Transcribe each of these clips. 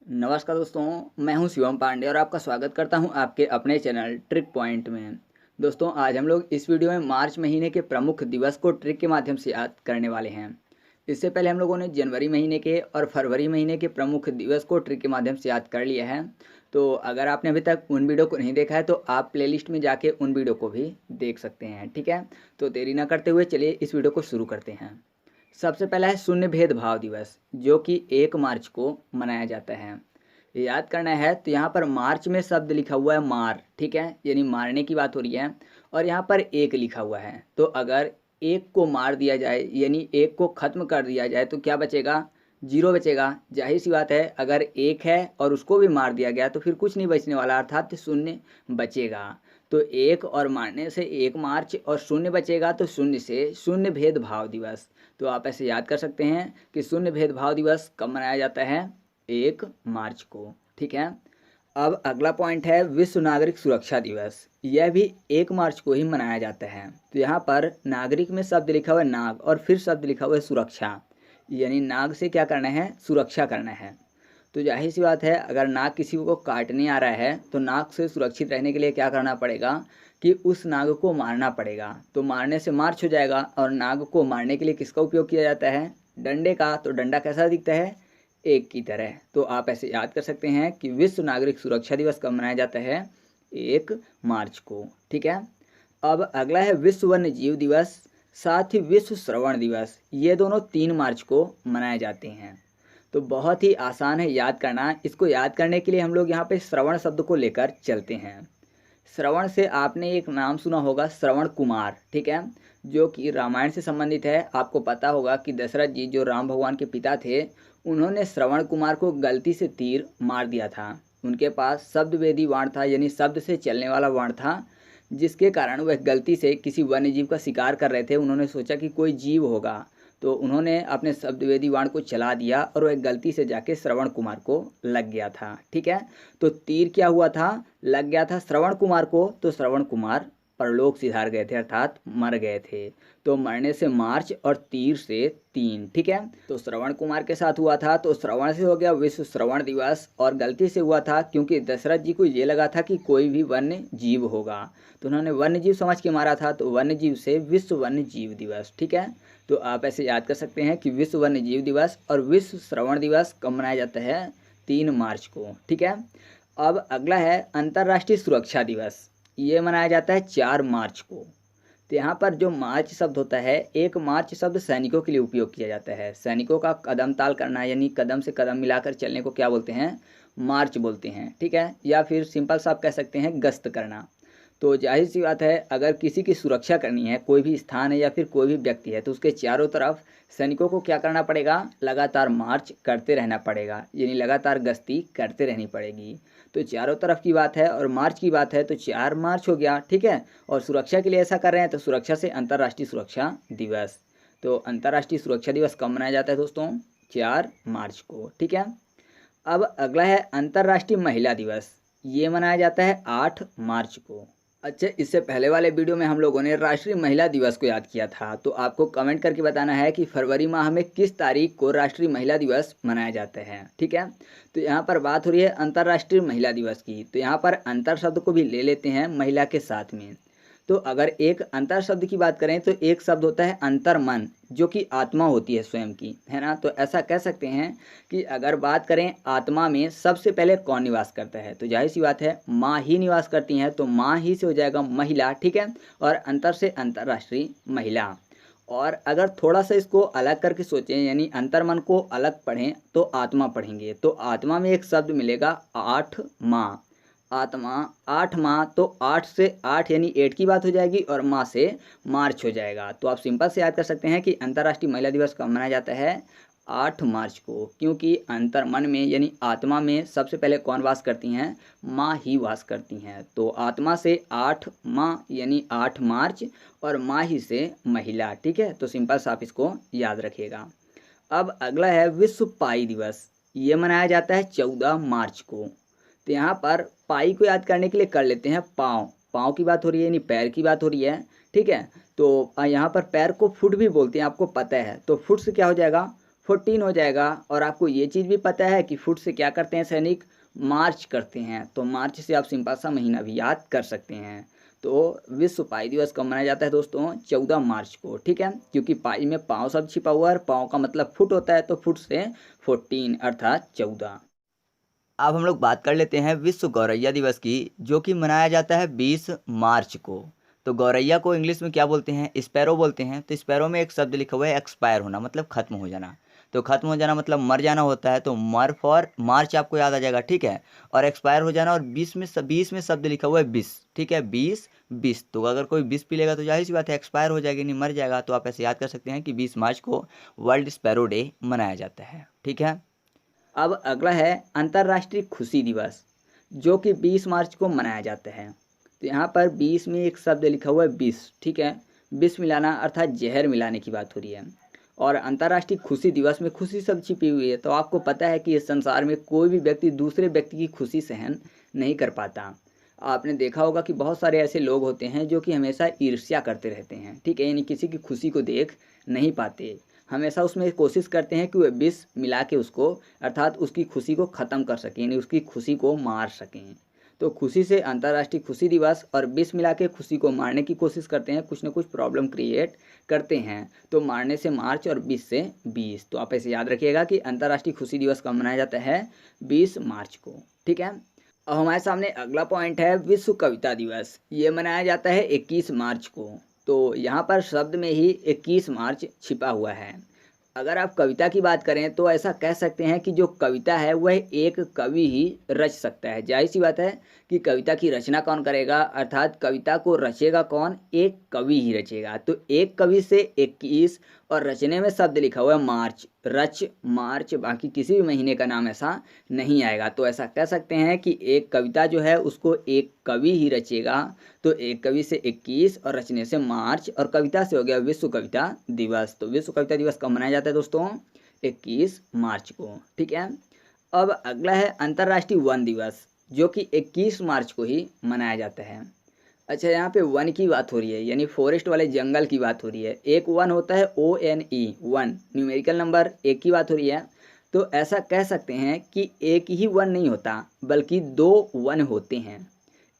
नमस्कार दोस्तों, मैं हूं शिवम पांडे और आपका स्वागत करता हूं आपके अपने चैनल ट्रिक पॉइंट में। दोस्तों, आज हम लोग इस वीडियो में मार्च महीने के प्रमुख दिवस को ट्रिक के माध्यम से याद करने वाले हैं। इससे पहले हम लोगों ने जनवरी महीने के और फरवरी महीने के प्रमुख दिवस को ट्रिक के माध्यम से याद कर लिया है। तो अगर आपने अभी तक उन वीडियो को नहीं देखा है तो आप प्लेलिस्ट में जाके उन वीडियो को भी देख सकते हैं। ठीक है, तो देरी ना करते हुए चलिए इस वीडियो को शुरू करते हैं। सबसे पहला है शून्य भेदभाव दिवस, जो कि 1 मार्च को मनाया जाता है। ये याद करना है तो यहाँ पर मार्च में शब्द लिखा हुआ है मार, ठीक है, यानी मारने की बात हो रही है। और यहाँ पर एक लिखा हुआ है, तो अगर एक को मार दिया जाए यानी एक को ख़त्म कर दिया जाए तो क्या बचेगा? 0 बचेगा। जाहिर सी बात है, अगर एक है और उसको भी मार दिया गया तो फिर कुछ नहीं बचने वाला, अर्थात शून्य बचेगा। तो एक और मारने से 1 मार्च और शून्य बचेगा, तो शून्य से शून्य भेदभाव दिवस। तो आप ऐसे याद कर सकते हैं कि शून्य भेदभाव दिवस कब मनाया जाता है? 1 मार्च को। ठीक है, अब अगला पॉइंट है विश्व नागरिक सुरक्षा दिवस। यह भी 1 मार्च को ही मनाया जाता है। तो यहाँ पर नागरिक में शब्द लिखा हुआ है नाग और फिर शब्द लिखा हुआ है सुरक्षा, यानी नाग से क्या करना है? सुरक्षा करना है। तो जाहिर सी बात है, अगर नाग किसी को काटने आ रहा है तो नाग से सुरक्षित रहने के लिए क्या करना पड़ेगा कि उस नाग को मारना पड़ेगा। तो मारने से मार्च हो जाएगा। और नाग को मारने के लिए किसका उपयोग किया जाता है? डंडे का। तो डंडा कैसा दिखता है? एक की तरह। तो आप ऐसे याद कर सकते हैं कि विश्व नागरिक सुरक्षा दिवस कब मनाया जाता है? 1 मार्च को। ठीक है, अब अगला है विश्व वन्य जीव दिवस, साथ ही विश्व श्रवण दिवस। ये दोनों 3 मार्च को मनाए जाते हैं। तो बहुत ही आसान है याद करना। इसको याद करने के लिए हम लोग यहाँ पे श्रवण शब्द को लेकर चलते हैं। श्रवण से आपने एक नाम सुना होगा, श्रवण कुमार, ठीक है, जो कि रामायण से संबंधित है। आपको पता होगा कि दशरथ जी जो राम भगवान के पिता थे, उन्होंने श्रवण कुमार को गलती से तीर मार दिया था। उनके पास शब्द वेदी बाण था, यानी शब्द से चलने वाला बाण था, जिसके कारण वह गलती से किसी वन्य जीव का शिकार कर रहे थे। उन्होंने सोचा कि कोई जीव होगा, तो उन्होंने अपने शब्दवेदी बाण को चला दिया और वह गलती से जाके श्रवण कुमार को लग गया था। ठीक है, तो तीर क्या हुआ था? लग गया था श्रवण कुमार को, तो श्रवण कुमार परलोक सिधार गए थे, अर्थात मर गए थे। तो मरने से मार्च और तीर से 3। ठीक है, तो श्रवण कुमार के साथ हुआ था, तो श्रवण से हो गया विश्व श्रवण दिवस। और गलती से हुआ था क्योंकि दशरथ जी को ये लगा था कि कोई भी वन्य जीव होगा, तो उन्होंने वन्य जीव समझ के मारा था, तो वन्य जीव से विश्व वन्य जीव दिवस। ठीक है, तो आप ऐसे याद कर सकते हैं कि विश्व वन्य जीव दिवस और विश्व श्रवण दिवस कब मनाया जाता है? 3 मार्च को। ठीक है, अब अगला है अंतर्राष्ट्रीय सुरक्षा दिवस। ये मनाया जाता है 4 मार्च को। तो यहाँ पर जो मार्च शब्द होता है, 1 मार्च शब्द सैनिकों के लिए उपयोग किया जाता है। सैनिकों का कदम ताल करना, यानी कदम से कदम मिलाकर चलने को क्या बोलते हैं? मार्च बोलते हैं। ठीक है, या फिर सिंपल सा आप कह सकते हैं गश्त करना। तो जाहिर सी बात है, अगर किसी की सुरक्षा करनी है, कोई भी स्थान है या फिर कोई भी व्यक्ति है, तो उसके चारों तरफ सैनिकों को क्या करना पड़ेगा? लगातार मार्च करते रहना पड़ेगा, यानी लगातार गश्ती करते रहनी पड़ेगी। तो चारों तरफ की बात है और मार्च की बात है, तो 4 मार्च हो गया। ठीक है, और सुरक्षा के लिए ऐसा कर रहे हैं तो सुरक्षा से अंतर्राष्ट्रीय सुरक्षा दिवस। तो अंतर्राष्ट्रीय सुरक्षा दिवस कब मनाया जाता है दोस्तों? 4 मार्च को। ठीक है, अब अगला है अंतर्राष्ट्रीय महिला दिवस। ये मनाया जाता है 8 मार्च को। अच्छा, इससे पहले वाले वीडियो में हम लोगों ने राष्ट्रीय महिला दिवस को याद किया था, तो आपको कमेंट करके बताना है कि फरवरी माह में किस तारीख को राष्ट्रीय महिला दिवस मनाया जाता है। ठीक है, तो यहाँ पर बात हो रही है अंतर्राष्ट्रीय महिला दिवस की। तो यहाँ पर अंतर शब्द को भी ले लेते हैं महिला के साथ में। तो अगर एक अंतर शब्द की बात करें तो एक शब्द होता है अंतर्मन, जो कि आत्मा होती है स्वयं की, है ना। तो ऐसा कह सकते हैं कि अगर बात करें आत्मा में सबसे पहले कौन निवास करता है, तो जाहिर सी बात है माँ ही निवास करती हैं, तो माँ ही से हो जाएगा महिला। ठीक है, और अंतर से अंतर्राष्ट्रीय महिला। और अगर थोड़ा सा इसको अलग करके सोचें, यानी अंतर्मन को अलग पढ़ें तो आत्मा पढ़ेंगे, तो आत्मा में एक शब्द मिलेगा 8 माँ। आत्मा 8 माह, तो 8 से 8 यानी 8 की बात हो जाएगी और माह से मार्च हो जाएगा। तो आप सिंपल से याद कर सकते हैं कि अंतर्राष्ट्रीय महिला दिवस कब मनाया जाता है? 8 मार्च को, क्योंकि अंतर्मन में यानी आत्मा में सबसे पहले कौन वास करती हैं? माँ ही वास करती हैं। तो आत्मा से 8 माह यानी 8 मार्च और माँ ही से महिला। ठीक है, तो सिंपल से आप इसको याद रखिएगा। अब अगला है विश्व पाई दिवस। ये मनाया जाता है 14 मार्च को। तो यहाँ पर पाई को याद करने के लिए कर लेते हैं पाँव। पाँव की बात हो रही है, यानी पैर की बात हो रही है। ठीक है, तो यहाँ पर पैर को फुट भी बोलते हैं, आपको पता है। तो फुट से क्या हो जाएगा? 14 हो जाएगा। और आपको ये चीज़ भी पता है कि फुट से क्या करते हैं सैनिक, मार्च करते हैं, तो मार्च से आप सिंपल सा महीना भी याद कर सकते हैं। तो विश्व पाई दिवस कब मनाया जाता है दोस्तों, 14 मार्च को, ठीक है, क्योंकि पाई में पाँव शब्द छिपा हुआ है और पाँव का मतलब फुट होता है, तो फुट से 14 अर्थात 14। अब हम लोग बात कर लेते हैं विश्व गौरैया दिवस की, जो कि मनाया जाता है 20 मार्च को। तो गौरैया को इंग्लिश में क्या बोलते हैं, स्पैरो बोलते हैं। तो स्पैरो में एक शब्द लिखा हुआ है एक्सपायर होना, मतलब खत्म हो जाना। तो खत्म हो जाना मतलब मर जाना होता है, तो मर फॉर मार्च आपको याद आ जाएगा, ठीक है। और एक्सपायर हो जाना, और 20 में शब्द लिखा हुआ है 20, ठीक है, 20 तो अगर कोई 20 पी लेगा तो जाहिर सी बात है एक्सपायर हो जाएगी, नहीं मर जाएगा। तो आप ऐसे याद कर सकते हैं कि 20 मार्च को वर्ल्ड स्पैरो डे मनाया जाता है, ठीक है। अब अगला है अंतर्राष्ट्रीय खुशी दिवस, जो कि 20 मार्च को मनाया जाता है। तो यहाँ पर 20 में एक शब्द लिखा हुआ है विष, ठीक है, विष मिलाना अर्थात जहर मिलाने की बात हो रही है। और अंतर्राष्ट्रीय खुशी दिवस में खुशी सब छिपी हुई है। तो आपको पता है कि इस संसार में कोई भी व्यक्ति दूसरे व्यक्ति की खुशी सहन नहीं कर पाता। आपने देखा होगा कि बहुत सारे ऐसे लोग होते हैं जो कि हमेशा ईर्ष्या करते रहते हैं, ठीक है, यानी किसी की खुशी को देख नहीं पाते, हमेशा उसमें कोशिश करते हैं कि वे विष मिला के उसको अर्थात उसकी खुशी को ख़त्म कर सकें, यानी उसकी खुशी को मार सकें। तो खुशी से अंतर्राष्ट्रीय खुशी दिवस और विष मिला के खुशी को मारने की कोशिश करते हैं, कुछ ना कुछ प्रॉब्लम क्रिएट करते हैं। तो मारने से मार्च और विष से 20। तो आप ऐसे याद रखिएगा कि अंतर्राष्ट्रीय खुशी दिवस कब मनाया जाता है, 20 मार्च को, ठीक है। अब हमारे सामने अगला पॉइंट है विश्व कविता दिवस। ये मनाया जाता है 21 मार्च को। तो यहाँ पर शब्द में ही 21 मार्च छिपा हुआ है। अगर आप कविता की बात करें तो ऐसा कह सकते हैं कि जो कविता है वह एक कवि ही रच सकता है। जाहिर सी बात है कि कविता की रचना कौन करेगा, अर्थात कविता को रचेगा कौन, एक कवि ही रचेगा। तो एक कवि से 21, और रचने में शब्द लिखा हुआ है मार्च, रच मार्च, बाकी किसी भी महीने का नाम ऐसा नहीं आएगा। तो ऐसा कह सकते हैं कि एक कविता जो है उसको एक कवि ही रचेगा। तो एक कवि से 21 और रचने से मार्च, और कविता से हो गया विश्व कविता दिवस। तो विश्व कविता दिवस कब मनाया जाता है दोस्तों, 21 मार्च को, ठीक है। अब अगला है अंतर्राष्ट्रीय वन दिवस, जो कि 21 मार्च को ही मनाया जाता है। अच्छा, यहाँ पे वन की बात हो रही है, यानी फॉरेस्ट वाले जंगल की बात हो रही है। एक वन होता है ONE, वन न्यूमेरिकल नंबर एक की बात हो रही है। तो ऐसा कह सकते हैं कि एक ही वन नहीं होता, बल्कि दो वन होते हैं,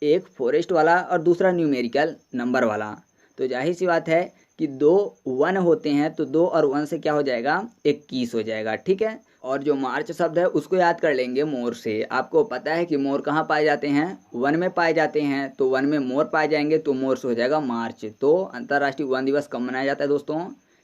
एक फॉरेस्ट वाला और दूसरा न्यूमेरिकल नंबर वाला। तो जाहिर सी बात है कि दो वन होते हैं, तो 2 और 1 से क्या हो जाएगा, 21 हो जाएगा, ठीक है। और जो मार्च शब्द है उसको याद कर लेंगे मोर से। आपको पता है कि मोर कहाँ पाए जाते हैं, वन में पाए जाते हैं। तो वन में मोर पाए जाएंगे तो मोर से हो जाएगा मार्च। तो अंतर्राष्ट्रीय वन दिवस कब मनाया जाता है दोस्तों,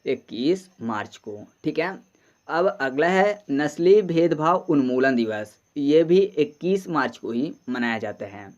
21 मार्च को, ठीक है। अब अगला है नस्लीय भेदभाव उन्मूलन दिवस। ये भी 21 मार्च को ही मनाया जाता है।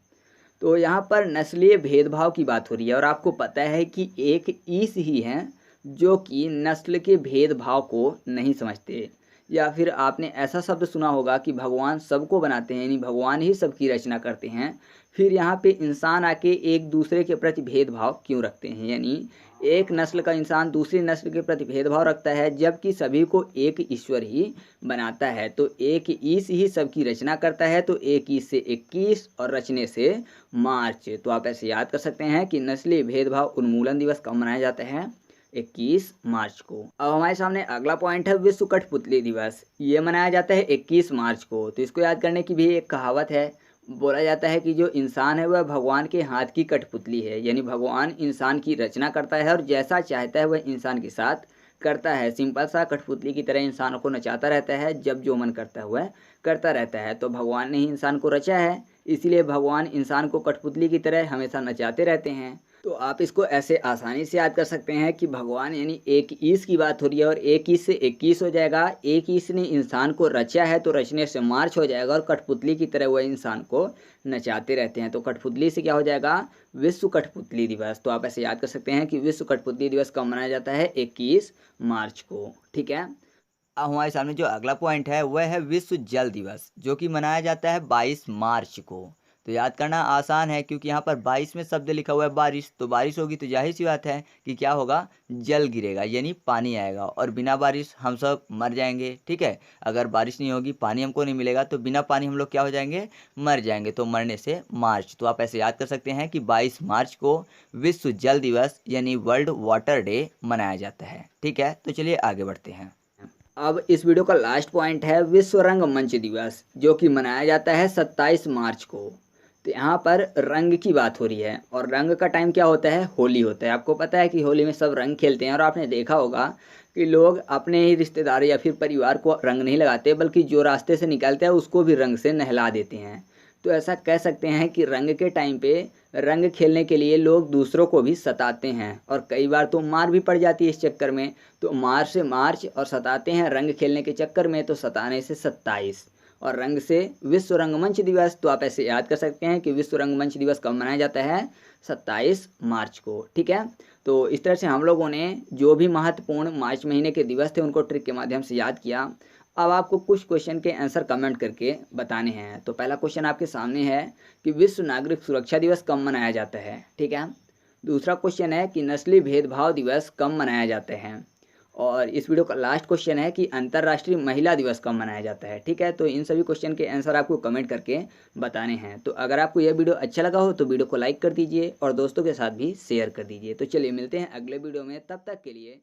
तो यहाँ पर नस्लीय भेदभाव की बात हो रही है, और आपको पता है कि एक ईस ही हैं जो कि नस्ल के भेदभाव को नहीं समझते। या फिर आपने ऐसा शब्द सुना होगा कि भगवान सबको बनाते हैं, यानी भगवान ही सबकी रचना करते हैं, फिर यहाँ पे इंसान आके एक दूसरे के प्रति भेदभाव क्यों रखते हैं, यानी एक नस्ल का इंसान दूसरी नस्ल के प्रति भेदभाव रखता है, जबकि सभी को एक ईश्वर ही बनाता है। तो एक ईस ही सबकी रचना करता है। तो एक ईस से 21 और रचने से मार्च। तो आप ऐसे याद कर सकते हैं कि नस्लीय भेदभाव उन्मूलन दिवस कब मनाया जाता है, 21 मार्च को। अब हमारे सामने अगला पॉइंट है विश्व कठपुतली दिवस। ये मनाया जाता है 21 मार्च को। तो इसको याद करने की भी एक कहावत है। बोला जाता है कि जो इंसान है वह भगवान के हाथ की कठपुतली है, यानी भगवान इंसान की रचना करता है और जैसा चाहता है वह इंसान के साथ करता है। सिंपल सा कठपुतली की तरह इंसानों को नचाता रहता है, जब जो मन करता है वह करता रहता है। तो भगवान ने ही इंसान को रचा है, इसीलिए भगवान इंसान को कठपुतली की तरह हमेशा नचाते रहते हैं। तो आप इसको ऐसे आसानी से याद कर सकते हैं कि भगवान यानी एक ईस की बात हो रही है, और एक ईस से 21 हो जाएगा। एक ईस ने इंसान को रचा है, तो रचने से मार्च हो जाएगा, और कठपुतली की तरह वह इंसान को नचाते रहते हैं। तो कठपुतली से क्या हो जाएगा, विश्व कठपुतली दिवस। तो आप ऐसे याद कर सकते हैं कि विश्व कठपुतली दिवस कब मनाया जाता है, 21 मार्च को, ठीक है। अब हमारे सामने जो अगला पॉइंट है वह है विश्व जल दिवस, जो कि मनाया जाता है 22 मार्च को। तो याद करना आसान है, क्योंकि यहाँ पर 22 में शब्द लिखा हुआ है बारिश। तो बारिश होगी तो जाहिर सी बात है कि क्या होगा, जल गिरेगा, यानी पानी आएगा, और बिना बारिश हम सब मर जाएंगे, ठीक है। अगर बारिश नहीं होगी, पानी हमको नहीं मिलेगा, तो बिना पानी हम लोग क्या हो जाएंगे, मर जाएंगे। तो मरने से मार्च। तो आप ऐसे याद कर सकते हैं कि 22 मार्च को विश्व जल दिवस यानी वर्ल्ड वाटर डे मनाया जाता है, ठीक है। तो चलिए आगे बढ़ते हैं। अब इस वीडियो का लास्ट पॉइंट है विश्व रंगमंच दिवस, जो कि मनाया जाता है 27 मार्च को। तो यहाँ पर रंग की बात हो रही है, और रंग का टाइम क्या होता है, होली होता है। आपको पता है कि होली में सब रंग खेलते हैं, और आपने देखा होगा कि लोग अपने ही रिश्तेदार या फिर परिवार को रंग नहीं लगाते, बल्कि जो रास्ते से निकलते हैं उसको भी रंग से नहला देते हैं। तो ऐसा कह सकते हैं कि रंग के टाइम पे रंग खेलने के लिए लोग दूसरों को भी सताते हैं, और कई बार तो मार भी पड़ जाती है इस चक्कर में। तो मार से मार्च और सताते हैं रंग खेलने के चक्कर में, तो सताने से 27, और रंग से विश्व रंगमंच दिवस। तो आप ऐसे याद कर सकते हैं कि विश्व रंगमंच दिवस कब मनाया जाता है, 27 मार्च को। ठीक है, तो इस तरह से हम लोगों ने जो भी महत्वपूर्ण मार्च महीने के दिवस थे उनको ट्रिक के माध्यम से याद किया। अब आपको कुछ क्वेश्चन के आंसर कमेंट करके बताने हैं। तो पहला क्वेश्चन आपके सामने है कि विश्व नागरिक सुरक्षा दिवस कब मनाया जाता है। ठीक है, दूसरा क्वेश्चन है कि नस्लीय भेदभाव दिवस कब मनाया जाता है। और इस वीडियो का लास्ट क्वेश्चन है कि अंतर्राष्ट्रीय महिला दिवस कब मनाया जाता है। ठीक है, तो इन सभी क्वेश्चन के आंसर आपको कमेंट करके बताने हैं। तो अगर आपको यह वीडियो अच्छा लगा हो तो वीडियो को लाइक कर दीजिए और दोस्तों के साथ भी शेयर कर दीजिए। तो चलिए मिलते हैं अगले वीडियो में, तब तक के लिए